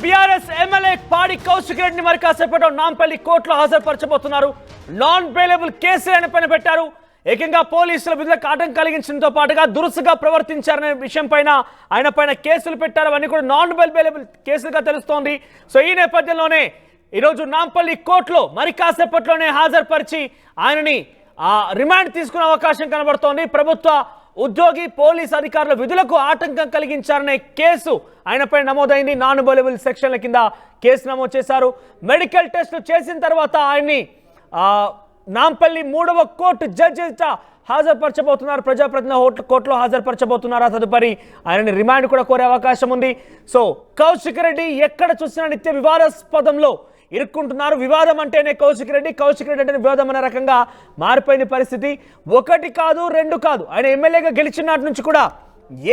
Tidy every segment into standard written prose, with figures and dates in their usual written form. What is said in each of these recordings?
BRS MLA పాడి కౌశిక్ రెడ్డిని మరి కాసేపట్లో నాంపల్లి కోర్టులో హాజరుపరచబోతున్నారు. నాన్ బెయిలబుల్ కేసులను పైన పెట్టారు. ఏకంగా పోలీసుల విధులకు ఆటంకం కలిగించడంతో పాటుగా దురుసుగా ప్రవర్తించారనే విషయం పైన ఆయన పైన కేసులు పెట్టారు. అవన్నీ కూడా నాన్ బెయిలబుల్ కేసులుగా తెలుస్తోంది. సో ఈ నేపథ్యంలోనే ఈరోజు నాంపల్లి కోర్టులో మరి కాసేపట్లోనే హాజరుపరిచి ఆయనని రిమాండ్ తీసుకునే అవకాశం కనబడుతోంది. ప్రభుత్వ ఉద్యోగి పోలీస్ అధికారుల విధులకు ఆటంకం కలిగించారనే కేసు ఆయనపై నమోదైంది. నాన్ బెయిలబుల్ సెక్షన్ల కింద కేసు నమోదు చేశారు. మెడికల్ టెస్టులు చేసిన తర్వాత ఆయన్ని నాంపల్లి 3వ కోర్టు జడ్జి హాజరుపరచబోతున్నారు. ప్రజాప్రతినిధి కోర్టులో హాజరుపరచబోతున్నారు. తదుపరి ఆయనని రిమాండ్ కూడా కోరే అవకాశం ఉంది. సో కౌశిక్ రెడ్డి ఎక్కడ చూసినా నిత్య వివాదాస్పదంలో ఇరుక్కుంటున్నారు. వివాదం అంటేనే కౌశిక్ రెడ్డి అంటే వివాదం అనే రకంగా మారిపోయిన పరిస్థితి. ఒకటి కాదు, రెండు కాదు. ఆయన ఎమ్మెల్యేగా గెలిచినట్టు నుంచి కూడా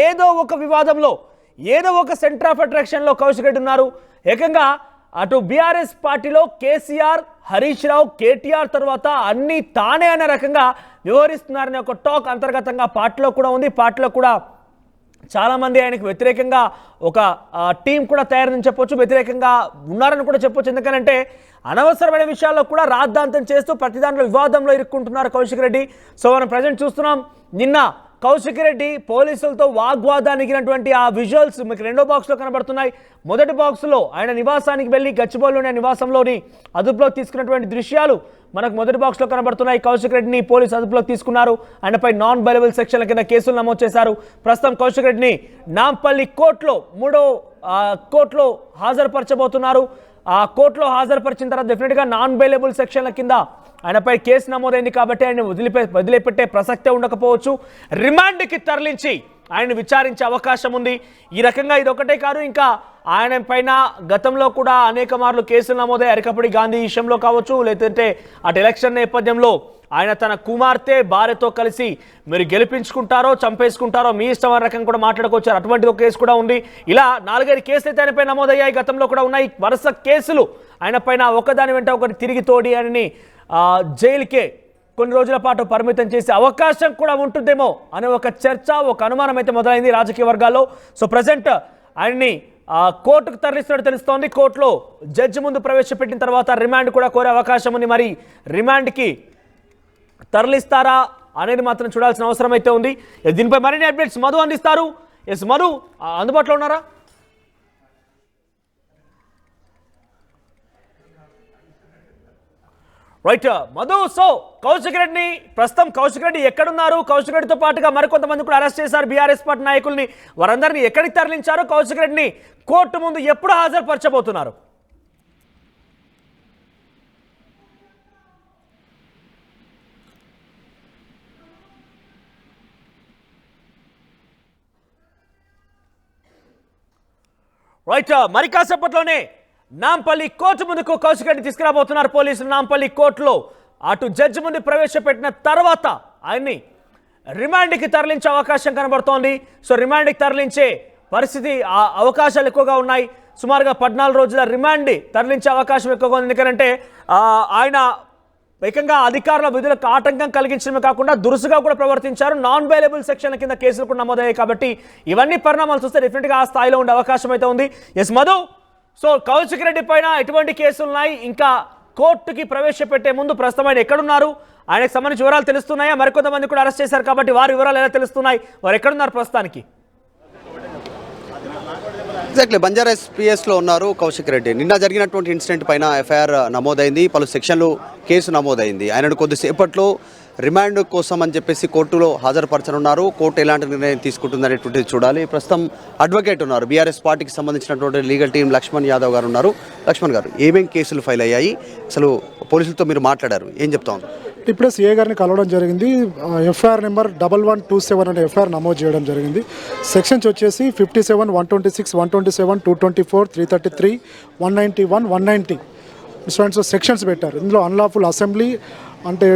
ఏదో ఒక వివాదంలో, ఏదో ఒక సెంటర్ ఆఫ్ అట్రాక్షన్లో కౌశిక్ రెడ్డి ఉన్నారు. ఏకంగా అటు బీఆర్ఎస్ పార్టీలో కేసీఆర్, హరీష్ రావు, కేటీఆర్ తర్వాత అన్ని తానే అనే రకంగా వ్యవహరిస్తున్నారనే ఒక టాక్ అంతర్గతంగా పార్టీలో కూడా ఉంది. పార్టీలో కూడా చాలామంది ఆయనకు వ్యతిరేకంగా ఒక టీం కూడా తయారని చెప్పొచ్చు, వ్యతిరేకంగా ఉన్నారని కూడా చెప్పొచ్చు. ఎందుకంటే అనవసరమైన విషయాల్లో కూడా రాద్ధాంతం చేస్తూ ప్రతి దాంట్లో వివాదంలో ఇరుక్కుంటున్నారు కౌశిక్ రెడ్డి. సో మనం ప్రజెంట్ చూస్తున్నాం. నిన్న కౌశిక్ రెడ్డి పోలీసులతో వాగ్వాదానికినటువంటి ఆ విజువల్స్ మీకు రెండో బాక్స్లో కనబడుతున్నాయి. మొదటి బాక్స్లో ఆయన నివాసానికి వెళ్ళి గచ్చిబౌలిలోని నివాసంలోని అదుపులోకి తీసుకున్నటువంటి దృశ్యాలు మనకు మొదటి బాక్స్లో కనబడుతున్నాయి. కౌశిక్ రెడ్డిని పోలీసు అదుపులోకి తీసుకున్నారు. ఆయనపై నాన్ బెయిలబుల్ సెక్షన్ల కింద కేసులు నమోదు చేశారు. ప్రస్తుతం కౌశిక్ రెడ్డిని నాంపల్లి కోర్టులో 3వ కోర్టులో హాజరుపరచబోతున్నారు. ఆ కోర్టులో హాజరుపరిచిన తర్వాత డెఫినెట్గా నాన్ బెయిలబుల్ సెక్షన్ల కింద ఆయనపై కేసు నమోదైంది కాబట్టి ఆయన వదిలిపెట్టే ప్రసక్తే ఉండకపోవచ్చు. రిమాండ్కి తరలించి ఆయన విచారించే అవకాశం ఉంది. ఈ రకంగా ఇదొకటే కాదు, ఇంకా ఆయన పైన గతంలో కూడా అనేక మార్లు కేసులు నమోదయ్యాయి. అరికపూడి గాంధీ విషయంలో కావచ్చు, లేదంటే అటు ఎలక్షన్ నేపథ్యంలో ఆయన తన కుమార్తె భార్యతో కలిసి మీరు గెలిపించుకుంటారో చంపేసుకుంటారో మీ ఇష్టం అనే రకంగా కూడా మాట్లాడుకోవచ్చారు. అటువంటి ఒక కేసు కూడా ఉంది. ఇలా 4-5 కేసులు అయితే ఆయనపై నమోదయ్యాయి. గతంలో కూడా ఉన్నాయి వరుస కేసులు ఆయన పైన. ఒకదాని వెంట ఒకటి తిరిగి తోడి ఆయనని జైలుకే కొన్ని రోజుల పాటు పరిమితం చేసే అవకాశం కూడా ఉంటుందేమో అనే ఒక చర్చ, ఒక అనుమానం అయితే మొదలైంది రాజకీయ వర్గాల్లో. సో ప్రజెంట్ ఆయన్ని కోర్టుకు తరలిస్తున్నట్టు తెలుస్తోంది. కోర్టులో జడ్జి ముందు ప్రవేశపెట్టిన తర్వాత రిమాండ్ కూడా కోరే అవకాశం ఉంది. మరి రిమాండ్కి తరలిస్తారా అనేది మాత్రం చూడాల్సిన అవసరం అయితే ఉంది. దీనిపై మరిన్ని అప్డేట్స్ మధు అందిస్తారు. ఎస్ మధు, అందుబాటులో ఉన్నారా? రైట్ మధు, సో కౌశిక్ రెడ్డిని ప్రస్తుతం కౌశిక్ రెడ్డి ఎక్కడున్నారు? కౌశిక్ రెడ్డితో పాటుగా మరికొంతమంది కూడా అరెస్ట్ చేశారు బీఆర్ఎస్ పార్టీ నాయకుల్ని. వారందరినీ ఎక్కడికి తరలించారు? కౌశిక్ రెడ్డిని కోర్టు ముందు ఎప్పుడు హాజరుపరచబోతున్నారు? రైట్, మరి కాసేపట్లోనే నాంపల్లి కోర్టు ముందుకు కౌశిక్ రెడ్డి తీసుకురాబోతున్నారు పోలీసులు. నాంపల్లి కోర్టులో అటు జడ్జి ముందు ప్రవేశపెట్టిన తర్వాత ఆయన్ని రిమాండ్కి తరలించే అవకాశం కనబడుతోంది. సో రిమాండ్కి తరలించే పరిస్థితి అవకాశాలు ఎక్కువగా ఉన్నాయి. సుమారుగా 14 రోజుల రిమాండ్ తరలించే అవకాశం ఎక్కువగా ఉంది. ఎందుకంటే ఆయన ఏకంగా అధికారుల విధులకు ఆటంకం కలిగించడమే కాకుండా దురుసుగా కూడా ప్రవర్తించారు. నాన్ బెయిలబుల్ సెక్షన్ల కింద కేసులు కూడా నమోదయ్యాయి. కాబట్టి ఇవన్నీ పరిణామాలు చూస్తే డెఫినెట్గా ఆ స్థాయిలో ఉండే అవకాశం అయితే ఉంది. ఎస్ మధు, సో కౌశిక్ రెడ్డి పైన ఎటువంటి కేసులు ఉన్నాయి? ఇంకా కోర్టుకి ప్రవేశపెట్టే ముందు ప్రస్తుతం ఆయన ఎక్కడున్నారు? ఆయనకు సంబంధించి వివరాలు తెలుస్తున్నాయా? మరికొంతమంది కూడా అరెస్ట్ చేశారు కాబట్టి వారి వివరాలు ఎలా తెలుస్తున్నాయి? వారు ఎక్కడున్నారు ప్రస్తుతానికి? ఎగ్జాక్ట్లీ బంజారాస్ పిఎస్లో ఉన్నారు కౌశిక్ రెడ్డి. నిన్న జరిగినటువంటి ఇన్సిడెంట్ పైన ఎఫ్ఐఆర్ నమోదైంది, పలు సెక్షన్లు కేసు నమోదైంది. ఆయనను కొద్దిసేపట్లో రిమాండ్ కోసం అని చెప్పేసి కోర్టులో హాజరుపరచనున్నారు. కోర్టు ఎలాంటి నిర్ణయం తీసుకుంటుంది అనేటువంటిది చూడాలి. ప్రస్తుతం అడ్వకేట్ ఉన్నారు, బీఆర్ఎస్ పార్టీకి సంబంధించినటువంటి లీగల్ టీం లక్ష్మణ్ యాదవ్ గారు ఉన్నారు. లక్ష్మణ్ గారు, ఏమేం కేసులు ఫైల్ అయ్యాయి? అసలు పోలీసులతో మీరు మాట్లాడారు, ఏం చెప్తా ఉన్నారు? ఇప్పుడే సీఏ గారిని కలవడం జరిగింది. ఎఫ్ఐఆర్ నెంబర్ 1127 అనే ఎఫ్ఐఆర్ నమోదు చేయడం జరిగింది. సెక్షన్స్ వచ్చేసి 57, 126, 127, 224, 333, 191, 190 స్టూడెంట్స్ సెక్షన్స్ పెట్టారు. ఇందులో అన్లాఫుల్ అసెంబ్లీ, అంటే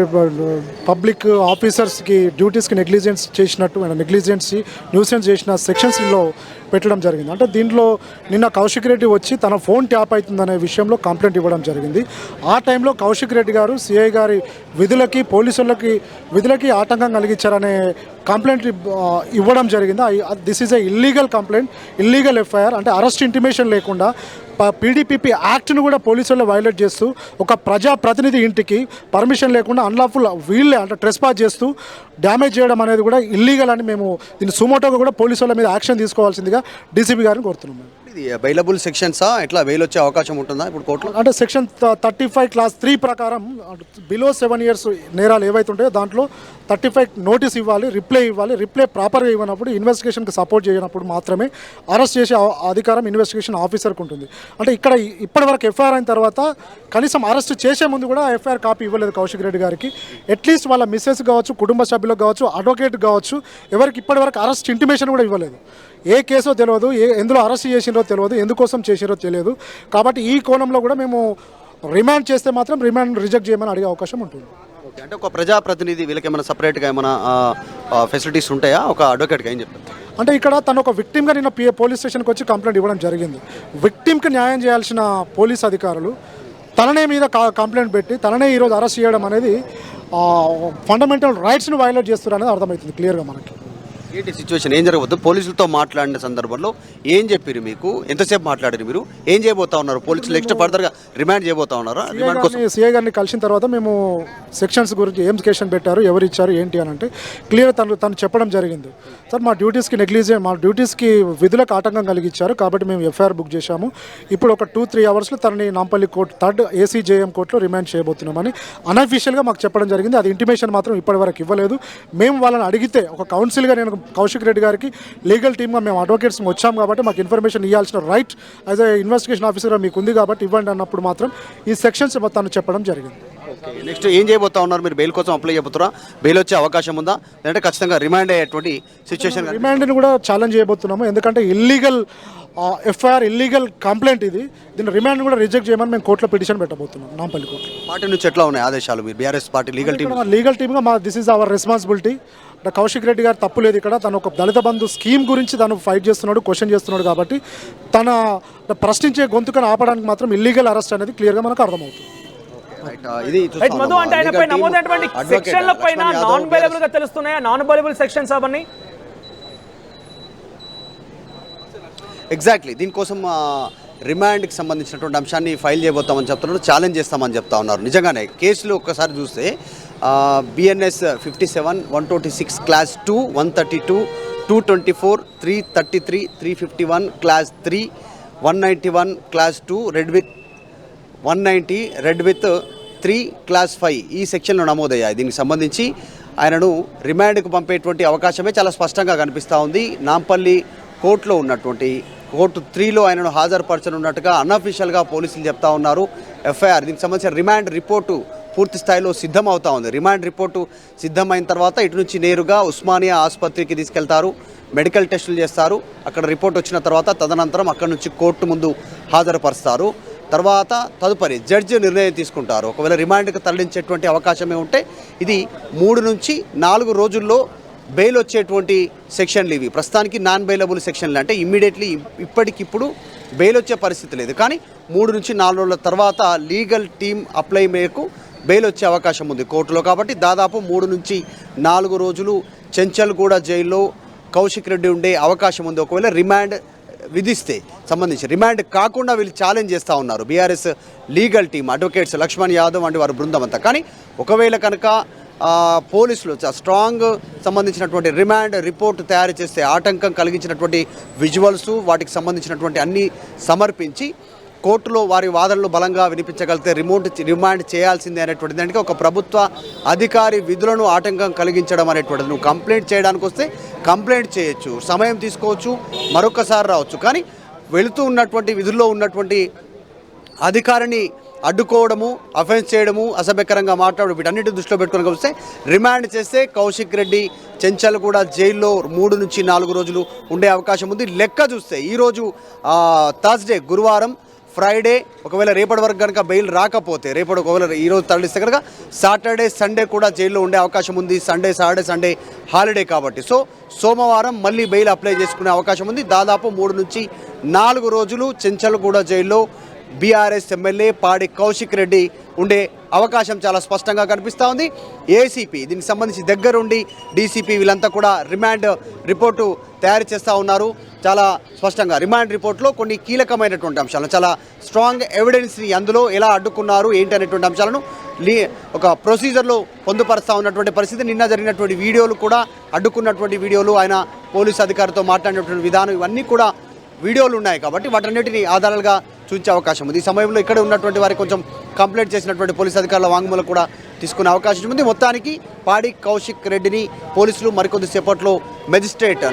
పబ్లిక్ ఆఫీసర్స్కి డ్యూటీస్కి న్యూసెన్స్ చేసిన సెక్షన్స్లో పెట్టడం జరిగింది. అంటే దీంట్లో నిన్న కౌశిక్ రెడ్డి వచ్చి తన ఫోన్ ట్యాప్ అవుతుందనే విషయంలో కంప్లైంట్ ఇవ్వడం జరిగింది. ఆ టైంలో కౌశిక్ రెడ్డి గారు సిఐ గారి పోలీసులకి విధులకి ఆటంకం కలిగించారనే కంప్లైంట్ ఇవ్వడం జరిగింది. This is a illegal complaint, illegal FIR. అంటే అరెస్ట్ ఇంటిమేషన్ లేకుండా పీడీపీపీ యాక్ట్ను కూడా పోలీసుల్లో వైలేట్ చేస్తూ ఒక ప్రజాప్రతినిధి ఇంటికి పర్మిషన్ లేకుండా అన్లాఫుల్ వీళ్ళే అంటే ట్రెస్పాస్ చేస్తూ డ్యామేజ్ చేయడం అనేది కూడా ఇల్లీగల్ అని మేము దీన్ని సుమోటోగా కూడా పోలీసుల మీద యాక్షన్ తీసుకోవాల్సిందిగా డీసీపీ గారిని కోరుతున్నాం. ఇది బెయిలబుల్ సెక్షన్సా ఎట్లా బెయిల్ వచ్చే అవకాశం ఉంటుందా ఇప్పుడు కోర్టులో? అంటే సెక్షన్ 35 క్లాస్ 3 ప్రకారం బిలో 7 years నేరాలు ఏవైతే ఉంటాయో దాంట్లో 35 నోటీస్ ఇవ్వాలి, రిప్లై ప్రాపర్గా ఇవ్వనప్పుడు ఇన్వెస్టిగేషన్కి సపోర్ట్ చేయనప్పుడు మాత్రమే అరెస్ట్ చేసే అధికారం ఇన్వెస్టిగేషన్ ఆఫీసర్కి ఉంటుంది. అంటే ఇక్కడ ఇప్పటివరకు ఎఫ్ఐఆర్ అయిన తర్వాత కనీసం అరెస్ట్ చేసే ముందు కూడా ఎఫ్ఐఆర్ కాపీ ఇవ్వలేదు కౌశిక్ రెడ్డి గారికి. అట్లీస్ట్ వాళ్ళ మిస్సెస్ కావచ్చు, కుటుంబ సభ్యులకు కావచ్చు, అడ్వకేట్ కావచ్చు, ఎవరికి ఇప్పటివరకు అరెస్ట్ ఇంటిమేషన్ కూడా ఇవ్వలేదు. ఏ కేసో తెలియదు, ఎందులో అరెస్ట్ చేసినో తెలియదు, ఎందుకోసం చేసినో తెలియదు. కాబట్టి ఈ కోణంలో కూడా మేము రిమాండ్ చేస్తే మాత్రం రిమాండ్ రిజెక్ట్ చేయమని అడిగే అవకాశం ఉంటుంది. అంటే ఒక ప్రజాప్రతినిధి వీళ్ళకి ఏమైనా సపరేట్గా ఏమైనా ఫెసిలిటీస్ ఉంటాయా ఒక అడ్వకేట్గా ఏం చెప్తారు? అంటే ఇక్కడ తను ఒక విక్టిమ్గా నిన్న పోలీస్ స్టేషన్కి వచ్చి కంప్లైంట్ ఇవ్వడం జరిగింది. విక్టిమ్కి న్యాయం చేయాల్సిన పోలీస్ అధికారులు తననే మీద కంప్లైంట్ పెట్టి తననే ఈరోజు అరెస్ట్ చేయడం అనేది ఫండమెంటల్ రైట్స్ని వైలేట్ చేస్తున్నారు అనేది అర్థమవుతుంది క్లియర్గా మనకి. ఏంటి సిచ్యువేషన్, ఏం జరగవద్దు? పోలీసులతో మాట్లాడిన సందర్భంలో ఏం చెప్పారు మీకు? ఎంతసేపు మాట్లాడారు మీరు? ఏం చేయబోతా ఉన్నారు? పోలీసులు నెక్స్ట్ ఫర్దర్గా రిమాండ్ చేయబోతా ఉన్నారా? రిమాండ్ కోసం సిఐ గారిని కలిసిన తర్వాత మేము సెక్షన్స్ గురించి ఏం కేషన్ పెట్టారు, ఎవరు ఇచ్చారు, ఏంటి అని అంటే క్లియర్ తను చెప్పడం జరిగింది. సార్ మా డ్యూటీస్కి విధులకు ఆటంకం కలిగించారు కాబట్టి మేము ఎఫ్ఐఆర్ బుక్ చేశాము. ఇప్పుడు ఒక 2-3 అవర్స్లో తనని నాంపల్లి కోర్టు 3rd ACJM కోర్టులో రిమాండ్ చేయబోతున్నామని అన్అఫీషియల్గా మాకు చెప్పడం జరిగింది. అది ఇంటిమేషన్ మాత్రం ఇప్పటివరకు ఇవ్వలేదు. మేము వాళ్ళని అడిగితే ఒక కౌన్సిల్గా నేను కౌశిక్ రెడ్డి గారికి లీగల్ టీమ్గా మేము అడ్వకేట్స్ వచ్చాం కాబట్టి మాకు ఇన్ఫర్మేషన్ ఇవ్వాల్సిన రైట్ యాజ్ ఏ ఇన్వెస్టిగేషన్ ఆఫీసర్గా మీకు ఉంది కాబట్టి ఇవ్వండి అన్నప్పుడు మాత్రం ఈ సెక్షన్స్ తను చెప్పడం జరిగింది. నెక్స్ట్ ఏం చేయబోతా ఉన్నారు మీరు? బెయిల్ కోసం అప్లై చేయబోతున్నారా? బెయిల్ వచ్చే అవకాశం ఉందా, లేదంటే ఖచ్చితంగా రిమాండ్ అయ్యేటువంటి సిచ్యువేషన్? రిమాండ్ని కూడా ఛాలెంజ్ చేయబోతున్నాము. ఎందుకంటే ఇల్లీగల్ ఎఫ్ఐఆర్, ఇల్లీగల్ కంప్లైంట్ ఇది. దీని రిమాండ్ కూడా రిజెక్ట్ చేయమని మేము కోర్టులో పిటిషన్ పెట్టబోతున్నాం నాంపల్లి కోర్టులో. పార్టీ నుంచి ఎట్లా ఉన్నాయి ఆదేశాలు? మీరు బీఆర్ఎస్ పార్టీ లీగల్ టీమ్గా this is our responsibility. Kaushik Reddy గారు తప్పు లేదు ఇక్కడ. తను ఒక దళిత బంధు స్కీమ్ గురించి తను ఫైట్ చేస్తున్నాడు, క్వశ్చన్ చేస్తున్నాడు కాబట్టి తన ప్రశ్నించే గొంతుకను ఆపడానికి మాత్రం ఇల్లీగల్ అరెస్ట్ అనేది క్లియర్గా మనకు అర్థమవుతుంది. మధు, అంటే ఆయనపై నమోదైనటువంటి సెక్షన్ల పైన నాన్ బెయిలబుల్ గా తెలుస్తున్నాయా? నాన్ బెయిలబుల్ సెక్షన్స్ అవన్నీ ఎగ్జాక్ట్లీ దీనికోసం రిమాండ్కి సంబంధించినటువంటి అంశాన్ని ఫైల్ చేయబోతామని చెప్తున్నారు, ఛాలెంజ్ చేస్తామని చెప్తా ఉన్నారు. నిజంగానే కేసులు ఒక్కసారి చూస్తే BNS 57, 126 class 2, 132, 224, 333, 351 class 3, 191 class 2, red with 190, red with 3 class 5 ఈ సెక్షన్లో నమోదయ్యాయి. దీనికి సంబంధించి ఆయనను రిమాండ్కు పంపేటువంటి అవకాశమే చాలా స్పష్టంగా కనిపిస్తూ ఉంది. నాంపల్లి కోర్టులో ఉన్నటువంటి కోర్టు 3లో ఆయనను హాజరుపరచనున్నట్టుగా అన్అఫీషియల్గా పోలీసులు చెప్తా ఉన్నారు. ఎఫ్ఐఆర్ దీనికి సంబంధించిన రిమాండ్ రిపోర్టు పూర్తి స్థాయిలో సిద్ధం అవుతా ఉంది. రిమాండ్ రిపోర్టు సిద్ధమైన తర్వాత ఇటు నుంచి నేరుగా ఉస్మానియా ఆసుపత్రికి తీసుకెళ్తారు, మెడికల్ టెస్టులు చేస్తారు. అక్కడ రిపోర్ట్ వచ్చిన తర్వాత తదనంతరం అక్కడ నుంచి కోర్టు ముందు హాజరుపరుస్తారు. తర్వాత తదుపరి జడ్జి నిర్ణయం తీసుకుంటారు. ఒకవేళ రిమాండ్కి తరలించేటువంటి అవకాశమే ఉంటే ఇది 3 నుంచి 4 రోజుల్లో బెయిల్ వచ్చేటువంటి సెక్షన్లు ఇవి. ప్రస్తుతానికి నాన్ బెయిలబుల్ సెక్షన్లు, అంటే ఇమ్మీడియట్లీ ఇప్పటికిప్పుడు బెయిల్ వచ్చే పరిస్థితి లేదు. కానీ 3 నుంచి 4 రోజుల తర్వాత లీగల్ టీమ్ అప్లై మేరకు బెయిల్ వచ్చే అవకాశం ఉంది కోర్టులో. కాబట్టి దాదాపు 3 నుంచి 4 రోజులు చెంచల్గూడ జైల్లో కౌశిక్ రెడ్డి ఉండే అవకాశం ఉంది. ఒకవేళ రిమాండ్ విధిస్తే సంబంధించి రిమాండ్ కాకుండా వీళ్ళు ఛాలెంజ్ చేస్తూ ఉన్నారు BRS legal team, advocates Lakshman Yadav వంటి వారి బృందం అంతా. కానీ ఒకవేళ కనుక పోలీసులు స్ట్రాంగ్ సంబంధించినటువంటి రిమాండ్ రిపోర్ట్ తయారు చేస్తే ఆటంకం కలిగించినటువంటి విజువల్స్ వాటికి సంబంధించినటువంటి అన్నీ సమర్పించి కోర్టులో వారి వాదనలు బలంగా వినిపించగలిగితే రిమాండ్ చేయాల్సిందే అనేటువంటిది. అంటే ఒక ప్రభుత్వ అధికారి విధులను ఆటంకం కలిగించడం అనేటువంటిది. నువ్వు కంప్లైంట్ చేయడానికి వస్తే కంప్లైంట్ చేయొచ్చు, సమయం తీసుకోవచ్చు, మరొకసారి రావచ్చు. కానీ వెళుతూ ఉన్నటువంటి విధుల్లో ఉన్నటువంటి అధికారిని అడ్డుకోవడము, అఫెన్స్ చేయడము, అసభ్యకరంగా మాట్లాడడం వీటన్నిటి దృష్టిలో పెట్టుకుని వస్తే రిమాండ్ చేస్తే కౌశిక్ రెడ్డి చెంచల్గూడ జైల్లో 3 నుంచి 4 రోజులు ఉండే అవకాశం ఉంది. లెక్క చూస్తే ఈరోజు థర్స్డే గురువారం ఫ్రైడే, ఒకవేళ రేపటి వరకు కనుక బెయిల్ రాకపోతే రేపటి ఒకవేళ ఈరోజు తరలిస్తే కనుక సాటర్డే సండే కూడా జైల్లో ఉండే అవకాశం ఉంది. సాటర్డే సండే హాలిడే కాబట్టి. సో సోమవారం మళ్ళీ బెయిల్ అప్లై చేసుకునే అవకాశం ఉంది. దాదాపు 3 నుంచి 4 రోజులు చెంచల్గూడ జైల్లో బీఆర్ఎస్ ఎమ్మెల్యే పాడి కౌశిక్ రెడ్డి ఉండే అవకాశం చాలా స్పష్టంగా కనిపిస్తూ ఉంది. ఏసీపీ దీనికి సంబంధించి దగ్గరుండి డీసీపీ వీళ్ళంతా కూడా రిమాండ్ రిపోర్టు తయారు చేస్తూ ఉన్నారు. చాలా స్పష్టంగా రిమాండ్ రిపోర్ట్లో కొన్ని కీలకమైనటువంటి అంశాలను, చాలా స్ట్రాంగ్ ఎవిడెన్స్ని అందులో ఎలా అడ్డుకున్నారు ఏంటి అనేటువంటి అంశాలను ఒక ప్రొసీజర్లో పొందుపరుస్తూ ఉన్నటువంటి పరిస్థితి. నిన్న జరిగినటువంటి వీడియోలు కూడా, అడ్డుకున్నటువంటి వీడియోలు, ఆయన పోలీసు అధికారితో మాట్లాడినటువంటి విధానం, ఇవన్నీ కూడా వీడియోలు ఉన్నాయి కాబట్టి వాటన్నిటిని ఆధారాలుగా చూపించే అవకాశం ఉంది. ఈ సమయంలో ఇక్కడ ఉన్నటువంటి వారికి కొంచెం కంప్లైంట్ చేసినటువంటి పోలీసు అధికారుల వాంగ్మూలం కూడా తీసుకునే అవకాశం ఉంది. మొత్తానికి పాడి కౌశిక్ రెడ్డిని పోలీసులు మరికొద్ది సేపట్లో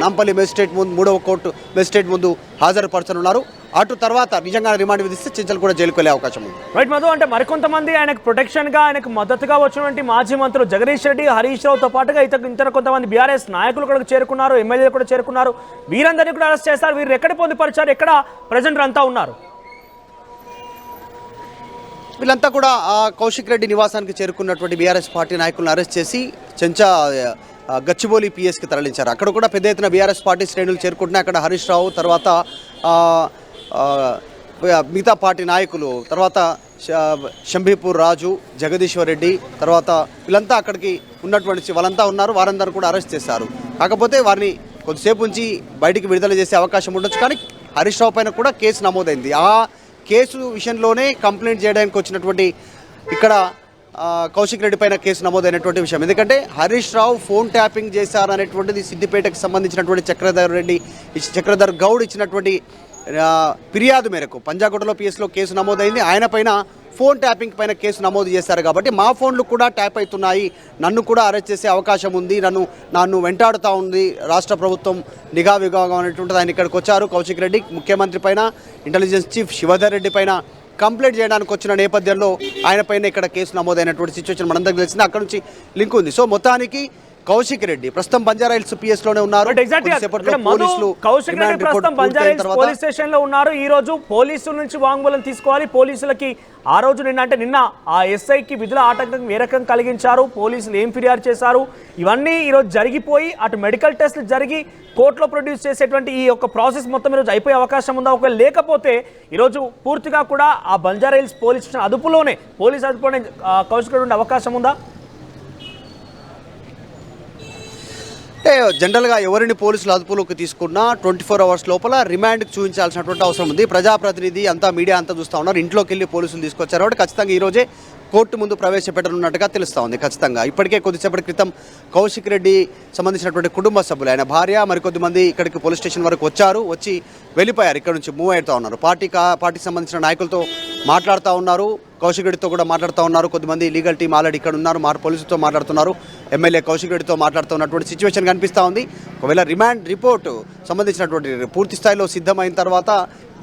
నాంపల్లి మెజిస్ట్రేట్ ముందు 3వ కోర్టు మెజిస్ట్రేట్ ముందు హాజరుపరచనున్నారు. అటు తర్వాత నిజంగా రిమాండ్ విధిస్తే చెంచల్ కూడా జైలుకు వెళ్ళే అవకాశం ఉంది. రైట్ మధు, అంటే మరికొంతమంది ఆయనకు ప్రొటెక్షన్గా, ఆయనకు మద్దతుగా వచ్చినటువంటి మాజీ మంత్రులు జగదీష్ రెడ్డి, హరీష్ రావుతో పాటుగా ఇతర కొంతమంది బీఆర్ఎస్ నాయకులు కూడా చేరుకున్నారు, ఎమ్మెల్యేలు కూడా చేరుకున్నారు. వీరందరినీ కూడా అరెస్ట్ చేస్తారు. వీరు ఎక్కడ పొందుపరిచారు, ఎక్కడ ప్రజెంట్ అంతా ఉన్నారు? వీళ్ళంతా కూడా కౌశిక్ రెడ్డి నివాసానికి చేరుకున్నటువంటి బీఆర్ఎస్ పార్టీ నాయకులను అరెస్ట్ చేసి గచ్చిబౌలి పిఎస్కి తరలించారు. అక్కడ కూడా పెద్ద ఎత్తున బీఆర్ఎస్ పార్టీ శ్రేణులు చేరుకుంటున్నాయి. అక్కడ హరీష్ రావు, తర్వాత మిగతా పార్టీ నాయకులు, తర్వాత షంబీపూర్ రాజు, జగదీశ్వర్ రెడ్డి, తర్వాత వీళ్ళంతా అక్కడికి ఉన్నటువంటి వాళ్ళంతా ఉన్నారు. వారందరూ కూడా అరెస్ట్ చేశారు. కాకపోతే వారిని కొద్దిసేపు ఉంచి బయటికి విడుదల చేసే అవకాశం ఉండొచ్చు. కానీ హరీష్ రావు పైన కూడా కేసు నమోదైంది. ఆ కేసు విషయంలోనే కంప్లైంట్ చేయడానికి వచ్చినటువంటి ఇక్కడ కౌశిక్ రెడ్డి పైన కేసు నమోదైనటువంటి విషయం. ఎందుకంటే హరీష్ రావు ఫోన్ ట్యాపింగ్ చేశారనేటువంటిది సిద్దిపేటకు సంబంధించినటువంటి చక్రధర్ గౌడ్ ఇచ్చినటువంటి ఫిర్యాదు మేరకు పంజాగుట్టలో పిఎస్లో కేసు నమోదైంది. ఆయన పైన ఫోన్ ట్యాపింగ్ పైన కేసు నమోదు చేశారు కాబట్టి మా ఫోన్లు కూడా ట్యాప్ అవుతున్నాయి, నన్ను కూడా అరెస్ట్ చేసే అవకాశం ఉంది, నన్ను వెంటాడుతూ ఉంది రాష్ట్ర ప్రభుత్వం నిఘా విభాగం అనేటువంటిది. ఆయన ఇక్కడికి వచ్చారు. కౌశిక్ రెడ్డి ముఖ్యమంత్రి పైన, ఇంటెలిజెన్స్ చీఫ్ శివధర్ రెడ్డి పైన కంప్లైంట్ చేయడానికి వచ్చిన నేపథ్యంలో ఆయన పైన ఇక్కడ కేసు నమోదైనటువంటి సిచ్యువేషన్ మనందరికీ తెలిసింది. అక్కడ నుంచి లింక్ ఉంది. సో మొత్తానికి కౌశిక్ రెడ్డి ప్రస్తుతం బంజారాహిల్స్ పిఎస్ లోనే ఉన్నారు. పోలీస్ స్టేషన్ లో ఉన్నారు. ఈ రోజు పోలీసుల నుంచి వాంగ్మూలం తీసుకోవాలి. పోలీసులకి ఆ రోజు నిన్న ఆ ఎస్ఐకి విధుల ఆటంకం ఏ రకం కలిగించారు, పోలీసులు ఏం ఫిర్యాదు చేశారు, ఇవన్నీ ఈ రోజు జరిగిపోయి అటు మెడికల్ టెస్ట్లు జరిగి కోర్టులో ప్రొడ్యూస్ చేసేటువంటి ఈ యొక్క ప్రాసెస్ మొత్తం ఈరోజు అయిపోయే అవకాశం ఉందా? ఒకవేళ లేకపోతే ఈరోజు పూర్తిగా కూడా ఆ బంజారాహిల్స్ పోలీస్ స్టేషన్ అదుపులోనే కౌశిక్ రెడ్డి ఉండే అవకాశం ఉందా? అంటే జనరల్గా ఎవరిని పోలీసులు అదుపులోకి తీసుకున్నా 24 అవర్స్ లోపల రిమాండ్కి చూపించాల్సినటువంటి అవసరం ఉంది. ప్రజాప్రతినిధి అంతా, మీడియా అంతా చూస్తూ ఉన్నారు. ఇంట్లోకి వెళ్ళి పోలీసులు తీసుకొచ్చారు కాబట్టి ఖచ్చితంగా ఈరోజే కోర్టు ముందు ప్రవేశపెట్టనున్నట్టుగా తెలుస్తూ ఉంది. ఖచ్చితంగా ఇప్పటికే కొద్దిసేపటి క్రితం కౌశిక్ రెడ్డి సంబంధించినటువంటి కుటుంబ సభ్యులు, ఆయన భార్య, మరికొద్ది మంది ఇక్కడికి పోలీస్ స్టేషన్ వరకు వచ్చి వెళ్ళిపోయారు. ఇక్కడ నుంచి మూవ్ అవుతూ ఉన్నారు. పార్టీకి సంబంధించిన నాయకులతో మాట్లాడుతూ ఉన్నారు, కౌశిక్ రెడ్డితో కూడా మాట్లాడుతూ ఉన్నారు. కొద్దిమంది లీగల్ టీం ఆల్రెడీ ఇక్కడ ఉన్నారు, పోలీసులతో మాట్లాడుతున్నారు. ఎమ్మెల్యే కౌశిక్ రెడ్డితో మాట్లాడుతున్నటువంటి సిచ్యువేషన్ కనిపిస్తూ ఉంది. ఒకవేళ రిమాండ్ రిపోర్టు సంబంధించినటువంటి పూర్తి స్థాయిలో సిద్ధమైన తర్వాత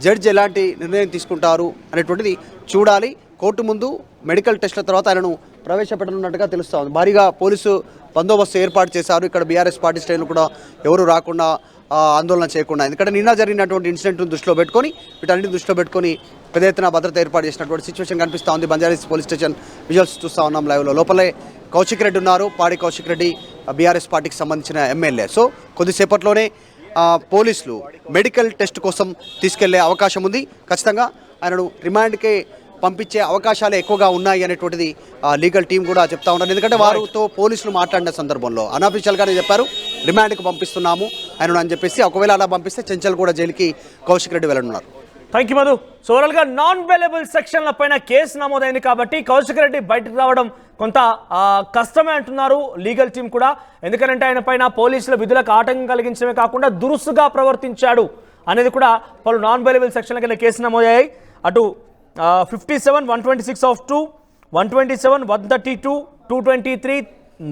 జడ్జి ఎలాంటి నిర్ణయం తీసుకుంటారు అనేటువంటిది చూడాలి. కోర్టు ముందు మెడికల్ టెస్ట్ల తర్వాత ఆయనను ప్రవేశపెట్టనున్నట్టుగా తెలుస్తూ ఉంది. భారీగా పోలీసు బందోబస్తు ఏర్పాటు చేశారు. ఇక్కడ బీఆర్ఎస్ పార్టీ శ్రేణులు కూడా ఎవరు రాకుండా, ఆందోళన చేయకుండా, ఎందుకంటే నిన్న జరిగినటువంటి ఇన్సిడెంట్ను వీటన్నిటిని దృష్టిలో పెట్టుకొని పెద్ద ఎత్తున భద్రత ఏర్పాటు చేసినటువంటి సిచ్యువేషన్ కనిపిస్తూ ఉంది. బంజారాహిల్స్ పోలీస్ స్టేషన్ విజువల్స్ చూస్తూ ఉన్నాం లైవ్లో. లోపలే కౌశిక్ రెడ్డి ఉన్నారు. పాడి కౌశిక్ రెడ్డి బీఆర్ఎస్ పార్టీకి సంబంధించిన ఎమ్మెల్యే. సో కొద్దిసేపట్లోనే పోలీసులు మెడికల్ టెస్ట్ కోసం తీసుకెళ్లే అవకాశం ఉంది. ఖచ్చితంగా ఆయనను రిమాండ్కే పంపించే అవకాశాలు ఎక్కువగా ఉన్నాయి అనేటువంటిది లీగల్ టీం కూడా చెప్తా ఉన్నారు. ఎందుకంటే వారితో పోలీసులు మాట్లాడిన సందర్భంలో అన్అఫీషియల్గానే చెప్పారు, రిమాండ్కి పంపిస్తున్నాము ఆయనను అని చెప్పేసి. ఒకవేళ అలా పంపిస్తే చెంచల్ కూడా జైలుకి కౌశిక్ రెడ్డి వెళ్ళనున్నారు. Thank you Madhu. సో ఓవరాల్గా నాన్ బెయిలబుల్ సెక్షన్ల పైన కేసు నమోదైంది కాబట్టి కౌశిక్ రెడ్డి బయటకు రావడం కొంత కష్టమే అంటున్నారు లీగల్ టీం కూడా. ఎందుకంటే ఆయన పైన పోలీసుల విధులకు ఆటంకం కలిగించడమే కాకుండా దురుసుగా ప్రవర్తించాడు అనేది కూడా పలు నాన్ బెయిలబుల్ సెక్షన్ల కింద కేసు నమోదయ్యాయి. అటు 57, 126(2), 127, 132, 223,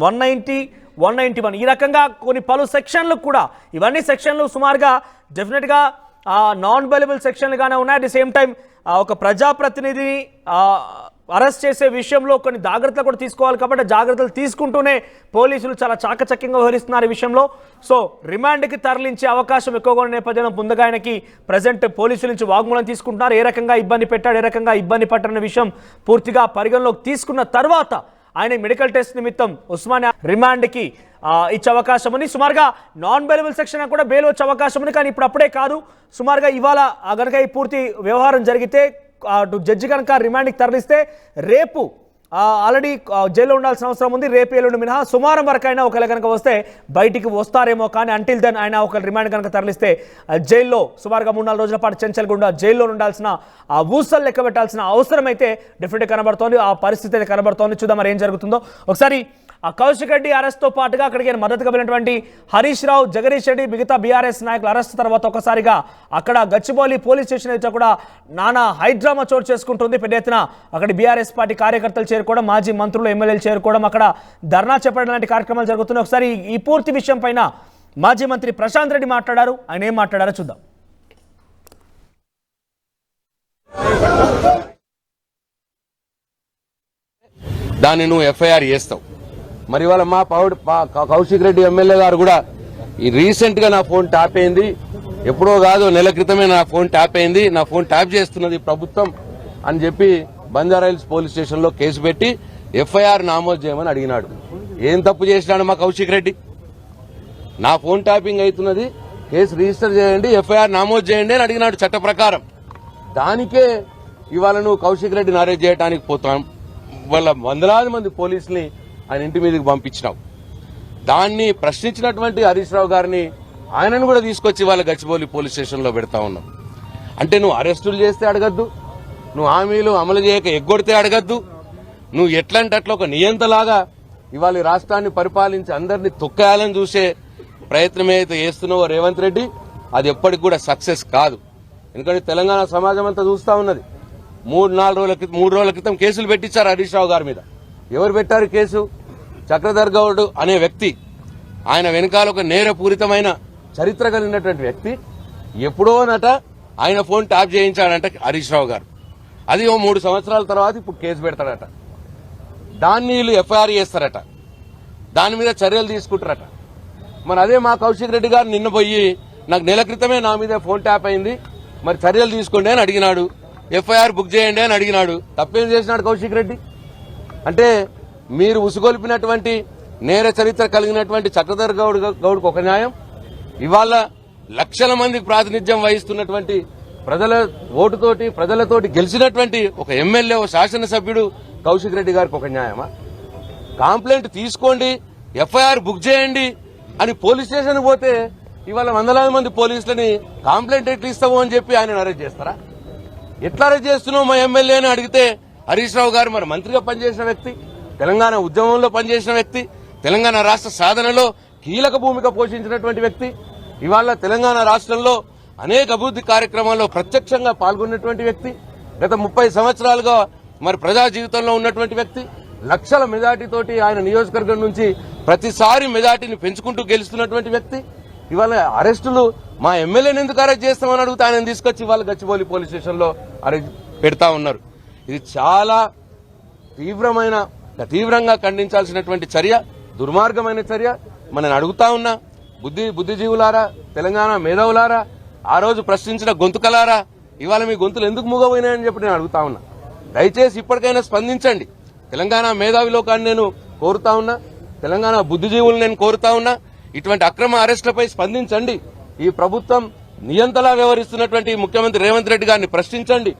190, 191 ఈ రకంగా కొన్ని పలు సెక్షన్లు కూడా, ఇవన్నీ సెక్షన్లు సుమారుగా డెఫినెట్గా నాన్ బెయిలబుల్ సెక్షన్లుగానే ఉన్నాయి. అట్ ది సేమ్ టైం ఒక ప్రజాప్రతినిధిని అరెస్ట్ చేసే విషయంలో కొన్ని జాగ్రత్తలు కూడా తీసుకోవాలి కాబట్టి జాగ్రత్తలు తీసుకుంటూనే పోలీసులు చాలా చాకచక్యంగా వ్యవహరిస్తున్నారు ఈ విషయంలో. సో రిమాండ్కి తరలించే అవకాశం ఎక్కువగా ఉన్న నేపథ్యంలో ముందుగా ఆయనకి ప్రజెంట్ పోలీసుల నుంచి వాగ్మూలం తీసుకుంటున్నారు. ఏ రకంగా ఇబ్బంది పెట్టాడు, ఏ రకంగా ఇబ్బంది పట్టన్న విషయం పూర్తిగా పరిగణలోకి తీసుకున్న తర్వాత ఆయన మెడికల్ టెస్ట్ నిమిత్తం ఉస్మానియా రిమాండ్కి ఇచ్చే అవకాశం ఉంది. సుమారుగా నాన్ బెయిలబుల్ సెక్షన్ కూడా బెయిల్ వచ్చే అవకాశం ఉంది. కానీ ఇప్పుడు అప్పుడే కాదు, సుమారుగా ఇవాళ కనుక ఈ పూర్తి వ్యవహారం జరిగితే జడ్జి కనుక రిమాండ్కి తరలిస్తే రేపు ఆల్రెడీ జైల్లో ఉండాల్సిన అవసరం ఉంది. రేపు ఎల్లుండి మినహా సోమవారం వరకు అయినా ఒకవేళ కనుక వస్తే బయటికి వస్తారేమో. కానీ అంటిల్ దెన్ ఆయన ఒక రిమాండ్ కనుక తరలిస్తే జైల్లో సుమారుగా 3-4 రోజుల పాటు చెంచల్గుండా జైల్లో ఉండాల్సిన ఊసలు లెక్క పెట్టాల్సిన అవసరం అయితే డెఫినెట్గా కనబడుతోంది. ఆ పరిస్థితి అయితే కనబడుతోంది. చూద్దాం మరి ఏం జరుగుతుందో. ఒకసారి కౌశిక్ రెడ్డి అరెస్ట్తో పాటుగా అక్కడికి మద్దతుగా వెళ్ళినటువంటి హరీష్ రావు, జగదీష్ రెడ్డి, మిగతా బీఆర్ఎస్ నాయకుల అరెస్ట్ తర్వాత ఒకసారిగా అక్కడ గచ్చిబౌలి పోలీస్ స్టేషన్ అయితే కూడా నానా హైడ్రామా చోటు చేసుకుంటుంది. పెద్ద ఎత్తున అక్కడ బీఆర్ఎస్ పార్టీ కార్యకర్తలు చేరుకోవడం, మాజీ మంత్రులు, ఎమ్మెల్యేలు చేరుకోవడం, అక్కడ ధర్నా చెప్పడం లాంటి కార్యక్రమాలు జరుగుతున్నాయి. ఒకసారి ఈ పూర్తి విషయం పైన మాజీ మంత్రి ప్రశాంత్ రెడ్డి మాట్లాడారు. ఆయన ఏం మాట్లాడారో చూద్దాం. దాన్ని నువ్వు ఎఫ్ఐఆర్ చేస్తావు. మరి ఇవాళ మా కౌశిక్ రెడ్డి ఎమ్మెల్యే గారు కూడా ఈ రీసెంట్ గా నా ఫోన్ ట్యాప్ అయింది, ఎప్పుడో కాదు నెల క్రితమే నా ఫోన్ ట్యాప్ అయింది, నా ఫోన్ ట్యాప్ చేస్తున్నది ప్రభుత్వం అని చెప్పి బంజారాహిల్స్ పోలీస్ స్టేషన్ లో కేసు పెట్టి ఎఫ్ఐఆర్ నమోదు చేయమని అడిగినాడు. ఏం తప్పు చేసినాడు మా కౌశిక్ రెడ్డి? నా ఫోన్ ట్యాపింగ్ అవుతున్నది, కేసు రిజిస్టర్ చేయండి, ఎఫ్ఐఆర్ నమోదు చేయండి అని అడిగినాడు చట్ట ప్రకారం. దానికే ఇవాళ నువ్వు కౌశిక్ రెడ్డిని అరెస్ట్ చేయడానికి పోతాం వాళ్ళ వందలాది మంది పోలీసుల్ని ఆయన ఇంటి మీదకి పంపించినావు. దాన్ని ప్రశ్నించినటువంటి హరీష్ రావు గారిని ఆయనను కూడా తీసుకొచ్చి వాళ్ళ గచ్చిబౌలి పోలీస్ స్టేషన్లో పెడతా ఉన్నాం. అంటే నువ్వు అరెస్టులు చేస్తే అడగద్దు, నువ్వు హామీలు అమలు చేయక ఎగ్గొడితే అడగద్దు, నువ్వు ఎట్లంటే అట్లా ఒక నియంతలాగా ఇవాళ ఈ రాష్ట్రాన్ని పరిపాలించి అందరినీ తొక్కేయాలని చూసే ప్రయత్నం ఏదైతే చేస్తున్నావో రేవంత్ రెడ్డి, అది ఎప్పటికి కూడా సక్సెస్ కాదు. ఎందుకంటే తెలంగాణ సమాజం అంతా చూస్తా ఉన్నది. 3 రోజుల క్రితం కేసులు పెట్టించారు హరీష్ రావు గారి మీద. ఎవరు పెట్టారు కేసు? చక్రధర్ గౌడ్ అనే వ్యక్తి. ఆయన వెనకాల ఒక నేరపూరితమైన చరిత్ర కలిగినటువంటి వ్యక్తి. ఎప్పుడోనట ఆయన ఫోన్ ట్యాప్ చేయించాడంట హరీష్ రావు గారు. అది 3 సంవత్సరాల తర్వాత ఇప్పుడు కేసు పెడతాడట. దాన్ని వీళ్ళు ఎఫ్ఐఆర్ చేస్తారట, దాని మీద చర్యలు తీసుకుంటారట. మరి అదే మా కౌశిక్ రెడ్డి గారు నిన్న పోయి నాకు నెల క్రితమే నా మీద ఫోన్ ట్యాప్ అయింది, మరి చర్యలు తీసుకోండి అని అడిగినాడు, ఎఫ్ఐఆర్ బుక్ చేయండి అని అడిగినాడు. తప్పేం చేసినాడు కౌశిక్ రెడ్డి? అంటే మీరు ఉసుగొల్పినటువంటి నేర చరిత్ర కలిగినటువంటి చక్రధర్ గౌడ్కు ఒక న్యాయం, ఇవాళ లక్షల మందికి ప్రాతినిధ్యం వహిస్తున్నటువంటి ప్రజల ఓటుతోటి ప్రజలతోటి గెలిచినటువంటి ఒక ఎమ్మెల్యే, ఒక శాసనసభ్యుడు కౌశిక్ రెడ్డి గారికి ఒక న్యాయమా? కంప్లైంట్ తీసుకోండి, ఎఫ్ఐఆర్ బుక్ చేయండి అని పోలీస్ స్టేషన్ పోతే ఇవాళ వందలాది మంది పోలీసులని కంప్లైంట్ ఎట్లా ఇస్తావు అని చెప్పి ఆయన అరెస్ట్ చేస్తారా? ఎట్లా అరెస్ట్ చేస్తున్నావు మా ఎమ్మెల్యే అని అడిగితే హరీష్ రావు గారు మరి మంత్రిగా పనిచేసిన వ్యక్తి, తెలంగాణ ఉద్యమంలో పనిచేసిన వ్యక్తి, తెలంగాణ రాష్ట్ర సాధనలో కీలక భూమిక పోషించినటువంటి వ్యక్తి, ఇవాళ తెలంగాణ రాష్ట్రంలో అనేక అభివృద్ధి కార్యక్రమాల్లో ప్రత్యక్షంగా పాల్గొన్నటువంటి వ్యక్తి, గత 30 సంవత్సరాలుగా మరి ప్రజా జీవితంలో ఉన్నటువంటి వ్యక్తి, లక్షల మెజార్టీతోటి ఆయన నియోజకవర్గం నుంచి ప్రతిసారి మెజార్టీని పెంచుకుంటూ గెలుస్తున్నటువంటి వ్యక్తి. ఇవాళ అరెస్టులు మా ఎమ్మెల్యేని ఎందుకు అరెస్ట్ చేస్తామని అడిగితే ఆయన తీసుకొచ్చి ఇవాళ గచ్చిబౌలి పోలీస్ స్టేషన్లో అరెస్ట్ పెడతా ఉన్నారు. ఇది చాలా తీవ్రంగా ఖండించాల్సినటువంటి చర్య, దుర్మార్గమైన చర్య. మనం అడుగుతా ఉన్నా బుద్ధిజీవులారా, తెలంగాణ మేధావులారా, ఆ రోజు ప్రశ్నించిన గొంతుకలారా, ఇవాళ మీ గొంతులు ఎందుకు మూగపోయినాయని చెప్పి నేను అడుగుతా ఉన్నా. దయచేసి ఇప్పటికైనా స్పందించండి. తెలంగాణ మేధావి లోకాన్ని నేను కోరుతా ఉన్నా, తెలంగాణ బుద్ధిజీవులు నేను కోరుతా ఉన్నా, ఇటువంటి అక్రమ అరెస్టులపై స్పందించండి. ఈ ప్రభుత్వం నియంతలా వ్యవహరిస్తున్నటువంటి ముఖ్యమంత్రి రేవంత్ రెడ్డి గారిని ప్రశ్నించండి.